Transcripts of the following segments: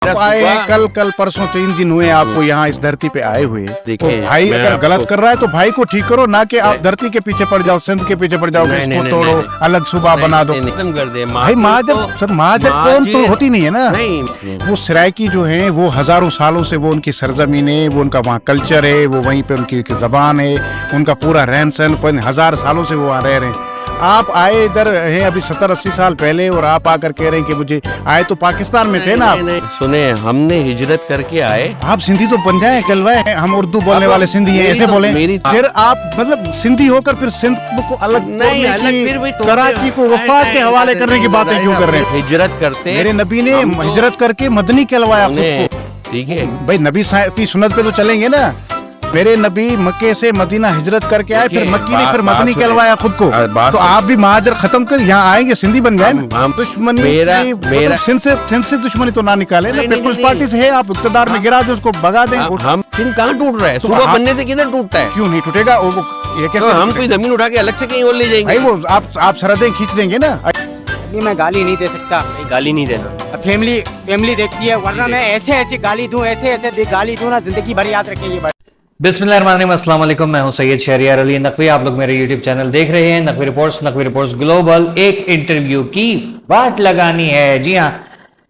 आप आए हैं कल परसों 3 दिन हुए आपको यहाँ इस धरती पे आए हुए। तो भाई अगर गलत कर रहा है तो भाई को ठीक करो, ना कि आप धरती के पीछे पड़ जाओ, सिंध के पीछे पड़ जाओ, इसको तोड़ो, अलग सूबा बना दो। खत्म कर दे भाई महाजन सर, महाजन कौन तो होती नहीं है ना। वो सराइकी जो है वो हजारों सालों से वो उनकी सरजमीन है, वो उनका वहाँ कल्चर है, वो वहीं पे उनकी जबान है, उनका पूरा रहन सहन, 1000 सालों से वो वहाँ रह रहे हैं। आप आए इधर हैं अभी 70-80 साल पहले और आप आकर कह रहे हैं कि मुझे आए तो पाकिस्तान में थे ना आप। सुने, हमने हिजरत करके आए। आप सिंधी तो बन जाए, कहलवाए हम उर्दू बोलने वाले सिंधी हैं ऐसे बोले। फिर आप मतलब सिंधी होकर फिर सिंध को अलग नहीं, अलग फिर भी कराची को वफाक के हवाले करने की बातें क्यों कर रहे हैं? हिजरत करते, मेरे नबी ने हिजरत करके मदनी कहलवाया खुद को। ठीक है भाई, नबी की सुन्नत पे तो चलेंगे ना। मेरे नबी मक्के से मदीना हिजरत करके आए, फिर मक्की ने फिर मदनी कहलवाया खुद को। तो आप भी महाजर खत्म कर यहाँ आएंगे, सिंधी बन जाए। दुश्मनी मेरा सिंध से दुश्मनी तो ना निकाले ना। पीपल्स पार्टी से है, आप इक़्तिदार में गिरा दे, उसको भगा दें। हम सिंध कहाँ टूट रहा है? सूबा बनने से किधर टूटता है? क्यों नहीं टूटेगा? ये कैसे हम कोई जमीन उठा के अलग से कहीं और ले जाएंगे? भाई वो आप सरहदें खींच देंगे ना। मैं गाली नहीं दे सकता, गाली नहीं देना। फैमिली देखती है, वरना मैं ऐसे गाली दूं, ऐसे गाली दूं ना, जिंदगी भर याद रखेंगे। बिस्मिल्लाहिर्रहमानिर्रहीम, अस्सलाम वालेकुम। मैं हूं सैयद शहरियार अली नकवी। आप लोग मेरे यूट्यूब चैनल देख रहे हैं नकवी रिपोर्ट्स ग्लोबल। एक इंटरव्यू की बात लगानी है। जी हाँ,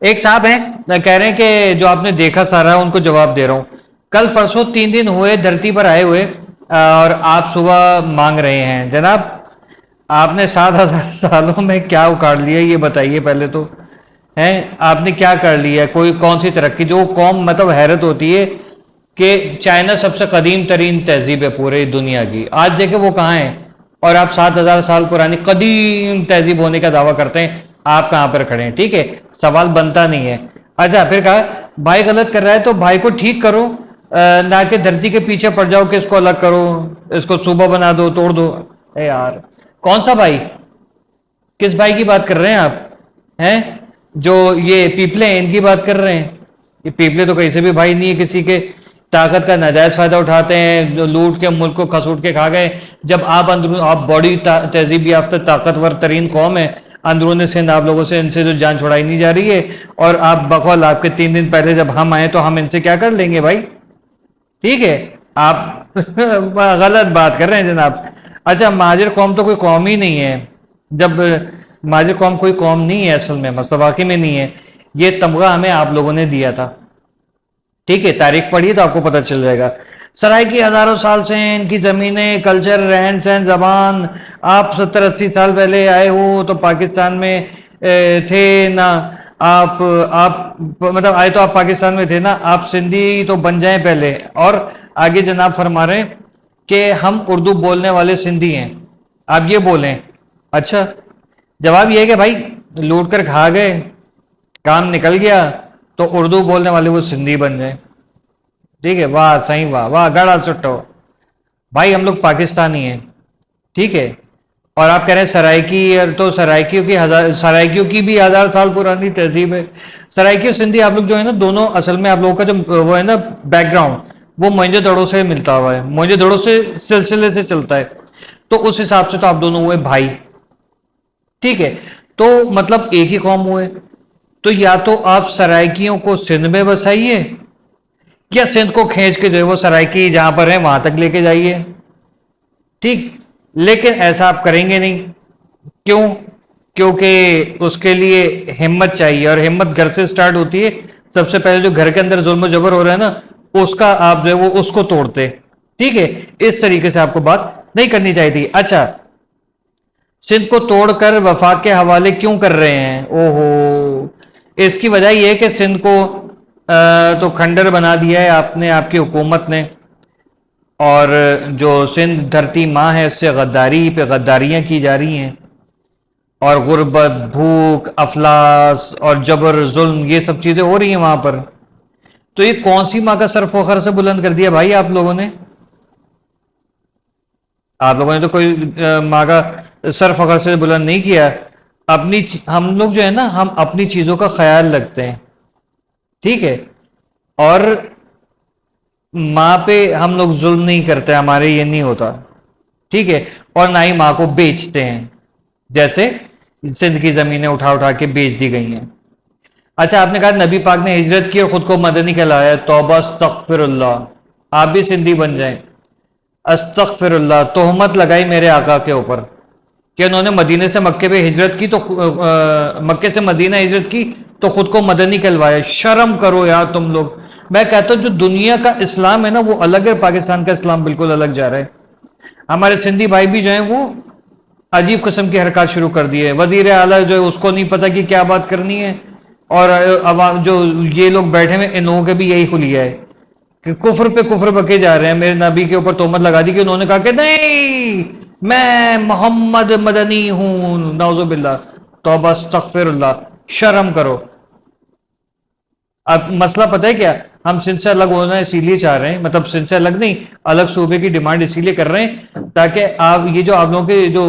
एक साहब हैं, कह रहे हैं कि जो आपने देखा सारा उनको जवाब दे रहा हूँ। कल परसों 3 दिन हुए धरती पर आए हुए और आप सुबह मांग रहे हैं। जनाब, आपने 7000 सालों में क्या उखाड़ लिया ये बताइए पहले तो। हैं, आपने क्या कर लिया? कोई कौन सी तरक्की? जो कौम मतलब हैरत होती है कि चाइना सबसे कदीम तरीन तहजीब है पूरी दुनिया की, आज देखे वो कहाँ है, और आप 7000 साल पुरानी कदीम तहजीब होने का दावा करते हैं। आप कहाँ पर खड़े हैं? ठीक है, सवाल बनता नहीं है। अच्छा, फिर कहा भाई गलत कर रहा है तो भाई को ठीक करो, ना कि धरती के पीछे पड़ जाओ कि इसको अलग करो, इसको सूबा बना दो, तोड़ दो। ए यार, कौन सा भाई? किस भाई की बात कर रहे हैं आप? हैं जो ये पीपले हैं, इनकी बात कर रहे हैं? ये पीपले तो कहीं से भी भाई नहीं है, किसी के ताकत का नाजायज फायदा उठाते हैं, जो लूट के मुल्क को खसूट के खा गए। जब आप बड़ी तहजीब याफ्ता ताकतवर तरीन कौम है, अंदरूनी सिंध आप लोगों से, इनसे जो जान छुड़ाई नहीं जा रही है, और आप बकौल आपके 3 दिन पहले जब हम आए तो हम इनसे क्या कर लेंगे भाई? ठीक है, आप गलत बात कर रहे हैं जनाब। अच्छा, महाजिर कौम तो कोई कौम ही नहीं है। जब महाजिर कौम कोई कौम नहीं है, असल में मतलब वाकई में नहीं है। ये तमगा हमें आप लोगों ने दिया था। ठीक है, तारीख पढ़िए तो आपको पता चल जाएगा। सराइकी हजारों साल से हैं, इनकी जमीनें, कल्चर, रहन सहन, जबान। आप 70-80 साल पहले आए हो तो पाकिस्तान में थे ना। आप मतलब आए तो आप पाकिस्तान में थे ना। आप सिंधी तो बन जाएं पहले। और आगे जनाब फरमा रहे हैं कि हम उर्दू बोलने वाले सिंधी हैं, आप ये बोलें। अच्छा, जवाब ये है कि भाई लूट कर खा गए, काम निकल गया, तो उर्दू बोलने वाले वो सिंधी बन जाए। ठीक है, वाह सही, वाह वाह, गड़ा सुट्टो भाई, हम लोग पाकिस्तानी हैं। ठीक है, और आप कह रहे हैं सराइकी, तो सराइकियों की भी 1000 साल पुरानी तहजीब है। सराइकी और सिंधी आप लोग जो है ना, दोनों असल में आप लोगों का जो वो है ना बैकग्राउंड, वो मोहनजोदड़ो से मिलता हुआ है, मोहनजोदड़ो से सिलसिले से चलता है। तो उस हिसाब से तो आप दोनों हुए भाई। ठीक है, तो मतलब एक ही कौम हुए। तो या तो आप सराइकियों को सिंध में बसाइए, या सिंध को खींच के जो है वो सराइकी जहां पर है वहां तक लेके जाइए। ठीक, लेकिन ऐसा आप करेंगे नहीं। क्यों? क्योंकि उसके लिए हिम्मत चाहिए, और हिम्मत घर से स्टार्ट होती है। सबसे पहले जो घर के अंदर जुल्म जबर हो रहा है ना, उसका आप जो है वो उसको तोड़ते। ठीक है, इस तरीके से आपको बात नहीं करनी चाहिए थी। अच्छा, सिंध को तोड़कर वफाक के हवाले क्यों कर रहे हैं? ओहो, इसकी वजह यह है कि सिंध को तो खंडर बना दिया है आपने, आपकी हुकूमत ने, और जो सिंध धरती माँ है उससे गद्दारी पे गद्दारियाँ की जा रही हैं, और गुर्बत, भूख, अफलास और जबर, जुल्म, ये सब चीज़ें हो रही हैं वहाँ पर। तो ये कौन सी माँ का सर फखर से बुलंद कर दिया भाई आप लोगों ने? आप लोगों ने तो कोई माँ का सर फखर से बुलंद नहीं किया। हम लोग जो है ना, हम अपनी चीज़ों का ख्याल रखते हैं। ठीक है, और माँ पे हम लोग जुल्म नहीं करते, हमारे ये नहीं होता। ठीक है, और ना ही माँ को बेचते हैं, जैसे सिंध की ज़मीनें उठा उठा के बेच दी गई हैं। اچھا آپ نے کہا نبی پاک نے ہجرت کی اور خود کو مدنی کہلایا, توبہ استغفر اللہ, آپ بھی سندھی بن جائیں. استغفر اللہ, تہمت لگائی میرے آقا کے اوپر کہ انہوں نے مدینے سے مکے پہ ہجرت کی, تو مکے سے مدینہ ہجرت کی تو خود کو مدنی کہلوایا. شرم کرو یار تم لوگ. میں کہتا ہوں جو دنیا کا اسلام ہے نا وہ الگ ہے, پاکستان کا اسلام بالکل الگ جا رہا ہے. ہمارے سندھی بھائی بھی جو ہیں وہ عجیب قسم کی حرکات شروع کر دی ہے. وزیر اعلیٰ جو ہے اس کو نہیں پتا کہ کیا بات کرنی ہے, اور عوام جو یہ لوگ بیٹھے ہوئے ان لوگوں کے بھی یہی خلیہ ہے کہ کفر پہ کفر بکے جا رہے ہیں. میرے نبی کے اوپر تہمت لگا دی کہ انہوں نے کہا کہ نہیں میں محمد مدنی ہوں. نعوذ باللہ, توبہ استغفر اللہ, شرم کرو. اب مسئلہ پتہ ہے کیا, ہم سندھ سے الگ ہونا اسی لیے چاہ رہے ہیں, مطلب سندھ سے الگ نہیں, الگ صوبے کی ڈیمانڈ اسی لیے کر رہے ہیں تاکہ آپ یہ جو آپ لوگوں کے جو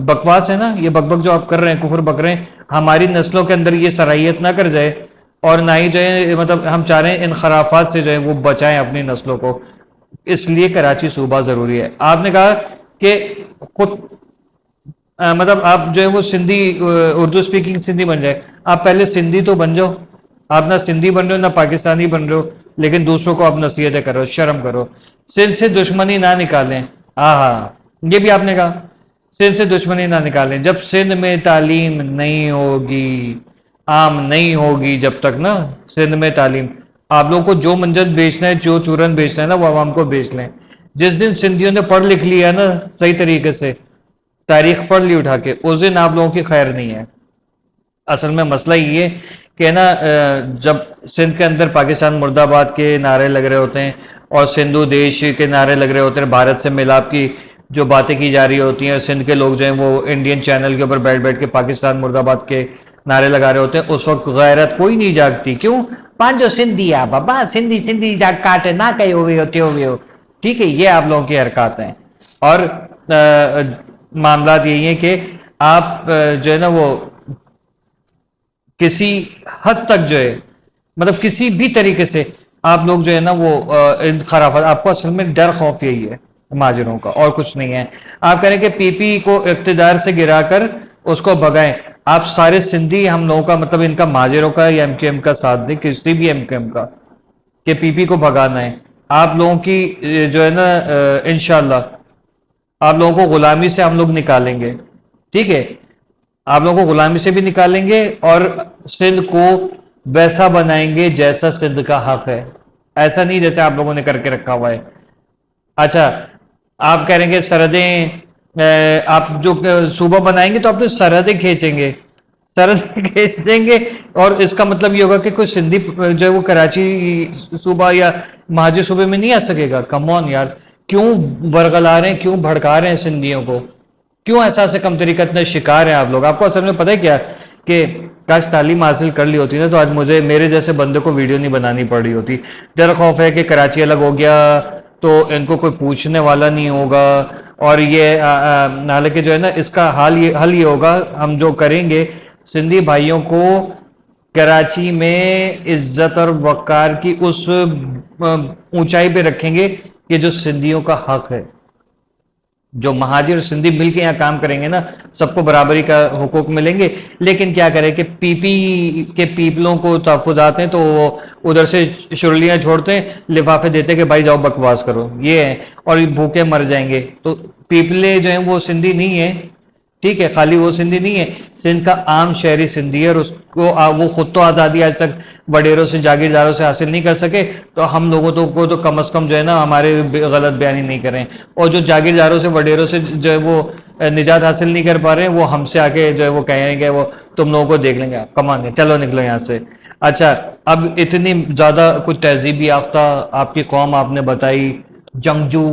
بکواس ہے نا, یہ بک جو آپ کر رہے ہیں, کفر بک رہے ہیں, ہماری نسلوں کے اندر یہ صلاحیت نہ کر جائے, اور نہ ہی جو ہے مطلب ہم چاہ رہے ہیں ان خرافات سے جو ہے وہ بچائیں اپنی نسلوں کو. اس لیے کراچی صوبہ ضروری ہے. آپ نے کہا کہ خود مطلب آپ جو ہے وہ سندھی اردو اسپیکنگ سندھی بن جائے. آپ پہلے سندھی تو بن جاؤ. آپ نہ سندھی بن رہے ہو نہ پاکستانی بن رہے ہو, لیکن دوسروں کو آپ نصیحتیں کرو. شرم کرو. سندھ سے دشمنی نہ نکالیں. ہاں یہ بھی آپ نے کہا سندھ سے دشمنی نہ نکالیں. جب سندھ میں تعلیم نہیں ہوگی, عام نہیں ہوگی جب تک نا سندھ میں تعلیم, آپ لوگوں کو جو منجد بیچنا ہے, جو چورن بیچنا ہے نا, وہ عوام کو بیچ لیں. جس دن سندھیوں نے پڑھ لکھ لیا نا صحیح طریقے سے, تاریخ پڑھ لی اٹھا کے, اس دن آپ لوگوں کی خیر نہیں ہے. اصل میں مسئلہ یہ ہے کہ نا جب سندھ کے اندر پاکستان مرد آباد کے نعرے لگ رہے ہوتے ہیں اور سندھو دیش کے نعرے لگ رہے ہوتے ہیں, بھارت سے ملاپ کی جو باتیں کی جا رہی ہوتی ہیں, سندھ کے لوگ جو ہیں وہ انڈین چینل کے اوپر بیٹھ کے پاکستان مرد آباد کے نعرے لگا رہے ہوتے ہیں, اس وقت غیرت کوئی نہیں جاگتی. کیوں؟ پانچو سندھی آ بابا, سندھی سندھی جا کاٹ نہ کہے ہوئے ہوتے ہوئے ہو. ٹھیک ہے, یہ آپ لوگوں کی حرکات ہیں. اور معاملات یہی ہیں کہ آپ جو ہے نا وہ کسی حد تک جو ہے مطلب کسی بھی طریقے سے آپ لوگ جو ہے نا وہ خرافات, آپ کو اصل میں ڈر خوف یہی ہے مہاجروں کا, اور کچھ نہیں ہے. آپ کہہ رہے ہیں کہ پی پی کو اقتدار سے گرا کر اس کو بگائیں. آپ سارے سندھی ہم لوگوں کا مطلب ان کا مہاجروں کا یا ایم کیو ایم کا ساتھ دیں, کسی بھی ایم کیو ایم کا, کہ پی پی کو بھگانا ہے. آپ لوگوں کی جو ہے نا انشاءاللہ آپ لوگوں کو غلامی سے ہم لوگ نکالیں گے. ٹھیک ہے, آپ لوگوں کو غلامی سے بھی نکالیں گے اور سندھ کو ویسا بنائیں گے جیسا سندھ کا حق ہے, ایسا نہیں جیسے آپ لوگوں نے کر کے رکھا ہوا ہے. اچھا آپ کہہ رہے ہیں کہ سرحدیں, آپ جو صوبہ بنائیں گے تو اپنے سرحدیں کھینچیں گے, سرحدیں کھینچ دیں گے, اور اس کا مطلب یہ ہوگا کہ کوئی سندھی جو ہے وہ کراچی صوبہ یا مہاجر صوبے میں نہیں آ سکے گا. کم آن یار, کیوں برگلا رہے ہیں, کیوں بھڑکا رہے ہیں سندھیوں کو, کیوں احساس کم طریقت میں شکار ہیں آپ لوگ. آپ کو اصل میں پتہ ہے کیا کہ کاش تعلیم حاصل کر لی ہوتی نا تو آج مجھے میرے جیسے بندے کو ویڈیو نہیں بنانی پڑ رہی ہوتی. ڈر خوف ہے کہ کراچی الگ ہو گیا تو ان کو کوئی پوچھنے والا نہیں ہوگا, اور یہ حالانکہ جو ہے نا اس کا حل یہ ہوگا, ہم جو کریں گے سندھی بھائیوں کو کراچی میں عزت اور وقار کی اس اونچائی پہ رکھیں گے کہ جو سندھیوں کا حق ہے. جو مہاجر سندھی مل کے یہاں کام کریں گے نا سب کو برابری کا حقوق ملیں گے. لیکن کیا کرے کہ پی پی کے پیپلوں کو تحفظات ہیں تو وہ ادھر سے شرلیاں چھوڑتے ہیں, لفافے دیتے ہیں کہ بھائی جاؤ بکواس کرو, یہ ہے, اور یہ بھوکے مر جائیں گے. تو پیپلے جو ہیں وہ سندھی نہیں ہیں. ٹھیک ہے, خالی وہ سندھی نہیں ہے, سندھ کا عام شہری سندھی ہے, اور اس کو وہ خود تو آزادی آج تک وڈیروں سے جاگیرداروں سے حاصل نہیں کر سکے, تو ہم لوگوں کو تو کم از کم جو ہے نا ہمارے غلط بیانی نہیں کریں, اور جو جاگیرداروں سے وڈیروں سے جو ہے وہ نجات حاصل نہیں کر پا رہے ہیں وہ ہم سے آ کے جو ہے وہ کہیں گے وہ تم لوگوں کو دیکھ لیں گے, کمان چلو نکلو یہاں سے. اچھا اب اتنی زیادہ کچھ تہذیب یافتہ آپ کی قوم آپ نے بتائی, جنگجو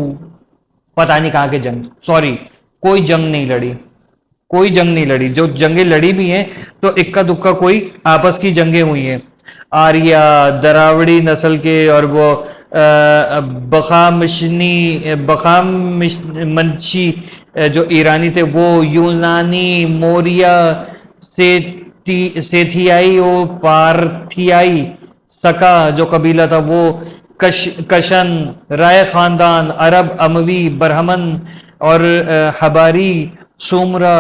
پتہ نہیں کہاں کے جنگ, سوری کوئی جنگ نہیں لڑی, کوئی جنگ نہیں لڑی. جو جنگیں لڑی بھی ہیں تو اکا دکا کوئی آپس کی جنگیں ہوئی ہیں. آریہ دراوڑی نسل کے اور وہ بخامنشی جو ایرانی تھے, وہ یونانی, موریہ, سیتھیائی اور پارتھیائی, سکا جو قبیلہ تھا وہ, کشن, رائے خاندان, عرب, اموی, برہمن اور حباری, سومرا,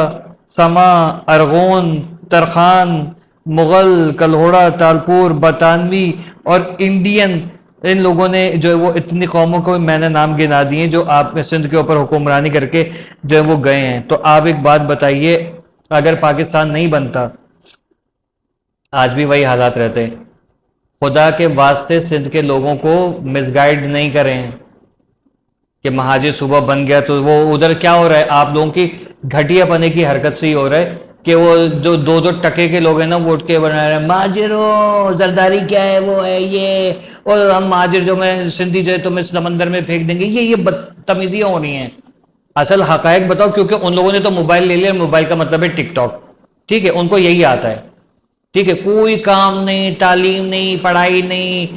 سما, ارغون, ترخان, मुगल, कल्होड़ा, तालपुर, बतानवी और इंडियन, इन लोगों ने जो है वो इतनी कौमों को मैंने नाम गिना दिए जो आप सिंध के ऊपर हुक्मरानी करके जो है वो गए हैं। तो आप एक बात बताइए, अगर पाकिस्तान नहीं बनता आज भी वही हालात रहते। खुदा के वास्ते सिंध के लोगों को मिसगाइड नहीं करें कि महाजिर सूबा बन गया तो वो उधर क्या हो रहा है, आप लोगों की घटिया पने की हरकत से ही हो रहा है कि वो जो 2-2 टके के लोग हैं ना वोट के बना रहे हैं, महाजिरो जरदारी क्या है, वो है ये, और हम महाजिर जो मैं सिंधी जो है तुम्हें समंदर में फेंक देंगे, ये बदतमीजियां हो रही हैं। असल हकायक बताओ, क्योंकि उन लोगों ने तो मोबाइल ले लिया, मोबाइल का मतलब है टिकटॉक, ठीक है, उनको यही आता है, ठीक है, कोई काम नहीं, तालीम नहीं, पढ़ाई नहीं,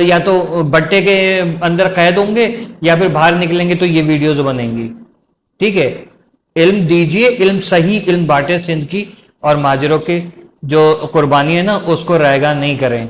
या तो बट्टे के अंदर कैद होंगे या फिर बाहर निकलेंगे तो ये वीडियोज बनेंगी, ठीक है। इल्म दीजिए, इल्म सही इल्म बांटे सिंध की, और माजरों के जो कुर्बानी है ना उसको रायगा नहीं करें।